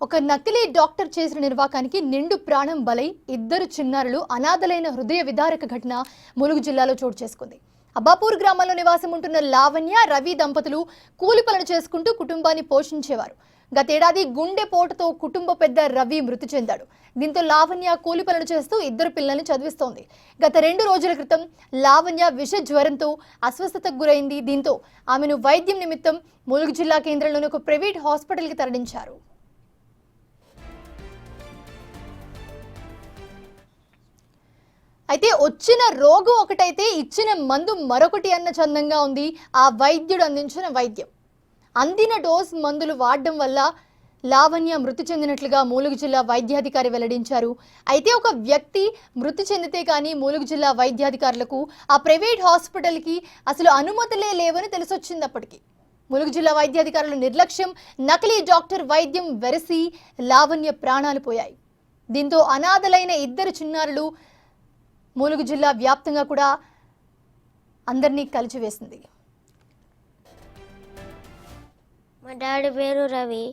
ఒక నకిలీ డాక్టర్ చేసిన నిర్వాకానికి నిండు ప్రాణం బలై ఇద్దరు చిన్నారులు అనాథలైన హృదయ విదారక ఘటన ములుగు జిల్లాలో చోటు చేసుకుంది. అబ్బాపూర్ గ్రామంలో నివాసం ఉంటున్న లావణ్య, రవి దంపతులు కూలి పనులు చేసుకుంటూ కుటుంబాన్ని పోషించేవారు. గతేడాది గుండె పోటుతో కుటుంబ పెద్ద రవి మృతి చెందాడు. దీంతో లావణ్య కూలి పనులు చేస్తూ ఇద్దరు పిల్లల్ని చదివిస్తోంది. గత 2 రోజుల క్రితం లావణ్య విష జ్వరంతో అస్వస్థతకు గురైంది. దీంతో ఆమెను వైద్యం నిమిత్తం ములుగు జిల్లా కేంద్రంలోని ఒక ప్రైవేట్ హాస్పిటల్కి తరలించారు. అయితే వచ్చిన రోగం ఒకటైతే ఇచ్చిన మందు మరొకటి అన్న చందంగా ఉంది ఆ వైద్యుడు అందించిన వైద్యం. అందిన డోస్ మందులు వాడడం వల్ల లావణ్య మృతి చెందినట్లుగా ములుగు జిల్లా వైద్యాధికారి వెల్లడించారు. అయితే ఒక వ్యక్తి మృతి చెందితే కానీ ములుగు జిల్లా వైద్యాధికారులకు ఆ ప్రైవేట్ హాస్పిటల్కి అసలు అనుమతులే లేవని తెలిసొచ్చిందప్పటికీ ములుగు జిల్లా వైద్యాధికారుల నిర్లక్ష్యం, నకిలీ డాక్టర్ వైద్యం వెరసి లావణ్య ప్రాణాలు పోయాయి. దీంతో అనాథలైన ఇద్దరు చిన్నారులు ములుగు జిల్లా వ్యాప్తంగా కూడా అందరినీ కలిచివేసింది. మా డాడీ పేరు రవి.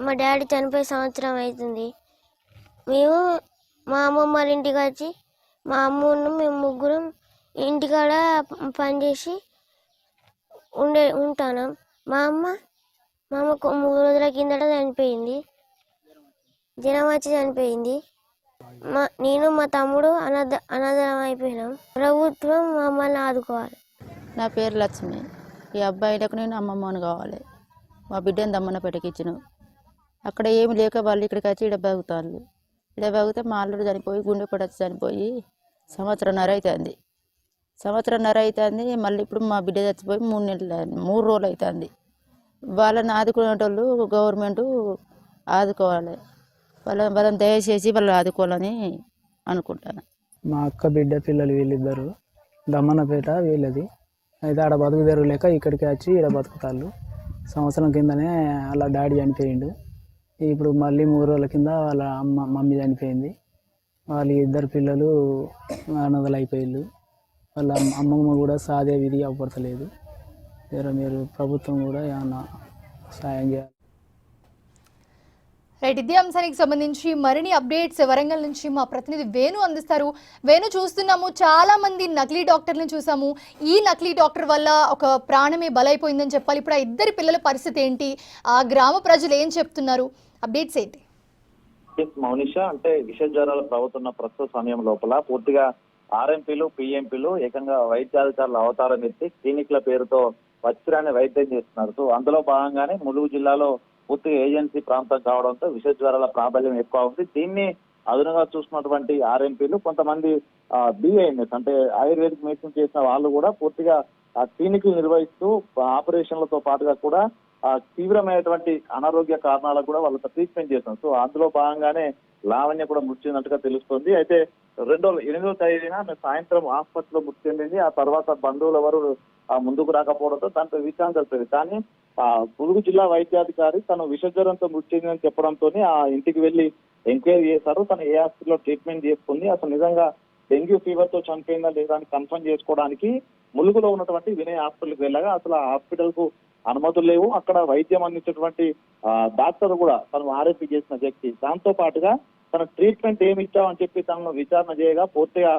మా డాడీ చనిపోయి సంవత్సరం అవుతుంది. మేము మా అమ్మమ్మ వాళ్ళ ఇంటికి వచ్చి మా అమ్మను మేము ముగ్గురం ఇంటికాడ పనిచేసి ఉంటాను. మా అమ్మ 3 రోజుల కిందట చనిపోయింది. జ్వరం వచ్చి చనిపోయింది. నేను మా తమ్ముడు అనాథలం అయిపోయినాం. ప్రభుత్వం మమ్మల్ని ఆదుకోవాలి. నా పేరు లక్ష్మి. ఈ అబ్బాయిలకు నేను అమ్మమ్మని కావాలి. మా బిడ్డను దమ్మన్నపేటకి ఇచ్చిన. అక్కడ ఏమి లేక వాళ్ళు ఇక్కడికి వచ్చి ఇక్కడ బాగుతారు. ఇక్కడ బాగితే మా అల్లుడు చనిపోయి గుండె వచ్చి చనిపోయి సంవత్సరంన్నర అవుతుంది. మళ్ళీ ఇప్పుడు మా బిడ్డ చచ్చిపోయి 3 రోజులు అవుతుంది. వాళ్ళని ఆదుకునేటోళ్ళు గవర్నమెంట్ ఆదుకోవాలి. వాళ్ళని దయచేసి వాళ్ళు ఆదుకోవాలని అనుకుంటాను. మా అక్క బిడ్డ పిల్లలు వీళ్ళిద్దరు దమ్మన్నపేట వీళ్ళది. అయితే ఆడ బతుకు తెరవలేక ఇక్కడికి వచ్చి ఇక్కడ బతుకుతాళ్ళు. సంవత్సరం కిందనే వాళ్ళ డాడీ చనిపోయిండు. ఇప్పుడు మళ్ళీ 3 రోజుల కింద వాళ్ళ మమ్మీ చనిపోయింది. వాళ్ళ ఇద్దరు పిల్లలు అనాథలు అయిపోయిండు. వాళ్ళ అమ్మమ్మ కూడా సాదే విధి అవపడతలేదు. మీరు ప్రభుత్వం కూడా ఏమన్నా సాయం చేయాలి. రైట్, ఇదే అంశానికి సంబంధించి మరిన్ని అప్డేట్స్ వరంగల్ నుంచి మా ప్రతినిధి వేణు అందిస్తారు. వేణు, చూస్తున్నాము చాలా మంది నకిలీ డాక్టర్లను చూసాము. ఈ నకిలీ డాక్టర్ వల్ల ఒక ప్రాణమే బలైపోయిందని చెప్పాలి. ఇప్పుడు ఆ ఇద్దరి పిల్లల పరిస్థితి ఏంటి? ఆ గ్రామ ప్రజలు ఏం చెప్తున్నారు? అప్డేట్స్ ఏంటి? మౌనిష, అంటే విష జ్వరాలు ప్రభుత్వ ప్రస్తుత సమయం లోపల పూర్తిగా ఆర్ఎంపీలు, పిఎంపీలు ఏకంగా వైద్యాధికారుల అవతారం ఎత్తి క్లినిక్ల పేరుతో వచ్చిరాని వైద్యం చేస్తున్నారు. సో అందులో భాగంగానే ములుగు జిల్లాలో పూర్తిగా ఏజెన్సీ ప్రాంతం కావడంతో విష జ్వరాల ప్రాబల్యం ఎక్కువ ఉంది. దీన్ని అదునుగా చూసినటువంటి ఆర్ఎంపీలు, కొంతమంది బిఐఎంఎస్ అంటే ఆయుర్వేదిక్ మెడిసిన్ చేసిన వాళ్ళు కూడా పూర్తిగా క్లినిక్లు నిర్వహిస్తూ ఆపరేషన్లతో పాటుగా కూడా తీవ్రమైనటువంటి అనారోగ్య కారణాలకు కూడా వాళ్ళతో ట్రీట్మెంట్ చేస్తున్నారు. సో అందులో భాగంగానే లావణ్య కూడా మృతి చెందినట్టుగా తెలుస్తుంది. అయితే 8వ తేదీన సాయంత్రం ఆసుపత్రిలో మృతి చెందింది. ఆ తర్వాత బంధువులు ఎవరు ముందుకు రాకపోవడంతో దాంట్లో విచారణ జరుగుతుంది. కానీ ములుగు జిల్లా వైద్యాధికారి తను విషజ్వరంతో మృతి చెందిందని చెప్పడంతో ఆ ఇంటికి వెళ్లి ఎంక్వైరీ చేశారు. తను ఏ హాస్పిటల్లో ట్రీట్మెంట్ చేసుకుంది, అసలు నిజంగా డెంగ్యూ ఫీవర్ తో చనిపోయిందా లేదా అని కన్ఫర్మ్ చేసుకోవడానికి ములుగులో ఉన్నటువంటి వినయ్ హాస్పిటల్కి వెళ్ళగా అసలు ఆ హాస్పిటల్ కు అనుమతులు లేవు. అక్కడ వైద్యం అందించేటువంటి డాక్టర్ కూడా తను ఆర్ఎంపీ చేసిన వ్యక్తి. దాంతో పాటుగా తన ట్రీట్మెంట్ ఏమి ఇచ్చామని చెప్పి తనను విచారణ చేయగా పూర్తిగా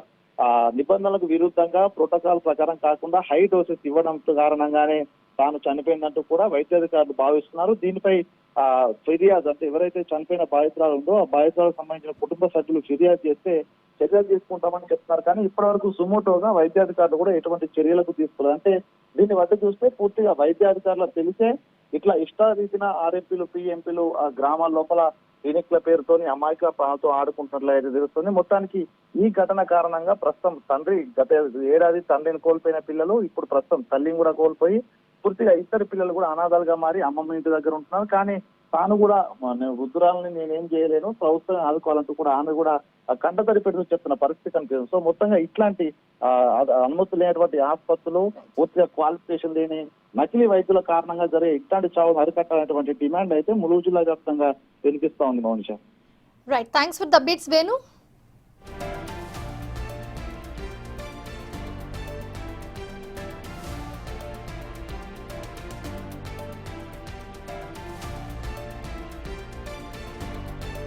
నిబంధనలకు విరుద్ధంగా ప్రోటోకాల్ ప్రకారం కాకుండా హై డోసెస్ ఇవ్వడం కారణంగానే తాను చనిపోయిందంటూ కూడా వైద్యాధికారులు భావిస్తున్నారు. దీనిపై ఫిర్యాదు, అంటే ఎవరైతే చనిపోయిన బాధితురాలు ఉందో ఆ బాధితురాలకు సంబంధించిన కుటుంబ సభ్యులు ఫిర్యాదు చేస్తే చర్యలు తీసుకుంటామని చెప్తున్నారు. కానీ ఇప్పటివరకు సుమోటోగా వైద్యాధికారులు కూడా ఎటువంటి చర్యలకు తీసుకోలేదు. అంటే దీన్ని బట్టి చూస్తే పూర్తిగా వైద్యాధికారులకు తెలిసే ఇట్లా ఇష్టారీతిన ఆర్ఎంపీలు, పిఎంపీలు ఆ గ్రామాల లోపల క్లినిక్ల పేరుతోని అమాయక ప్రాణాలతో ఆడుకుంటున్నట్లయితే తెలుస్తుంది. మొత్తానికి ఈ ఘటన కారణంగా ప్రస్తుతం గత ఏడాది తండ్రిని కోల్పోయిన పిల్లలు ఇప్పుడు ప్రస్తుతం తల్లిని కూడా కోల్పోయి పూర్తిగా ఇద్దరు పిల్లలు కూడా అనాథాలుగా మారి అమ్మమ్మ ఇంటి దగ్గర ఉంటున్నారు. కానీ తాను కూడా వృద్ధురాలని నేనేం చేయలేను, ప్రభుత్వం ఆదుకోవాలంటూ కూడా ఆమె కూడా కంటతడి పెడుతూ చెప్తున్న పరిస్థితి కనిపిస్తుంది. సో మొత్తంగా ఇట్లాంటి అనుమతులు లేనటువంటి ఆసుపత్రులు, పూర్తిగా క్వాలిఫికేషన్ లేని నకిలీ వైద్యుల కారణంగా జరిగే ఇట్లాంటి చావును అరికట్టాలనేటువంటి డిమాండ్ అయితే ములుగు జిల్లా వ్యాప్తంగా వినిపిస్తా ఉంది. Mounisha, right, thanks for the updates Venu.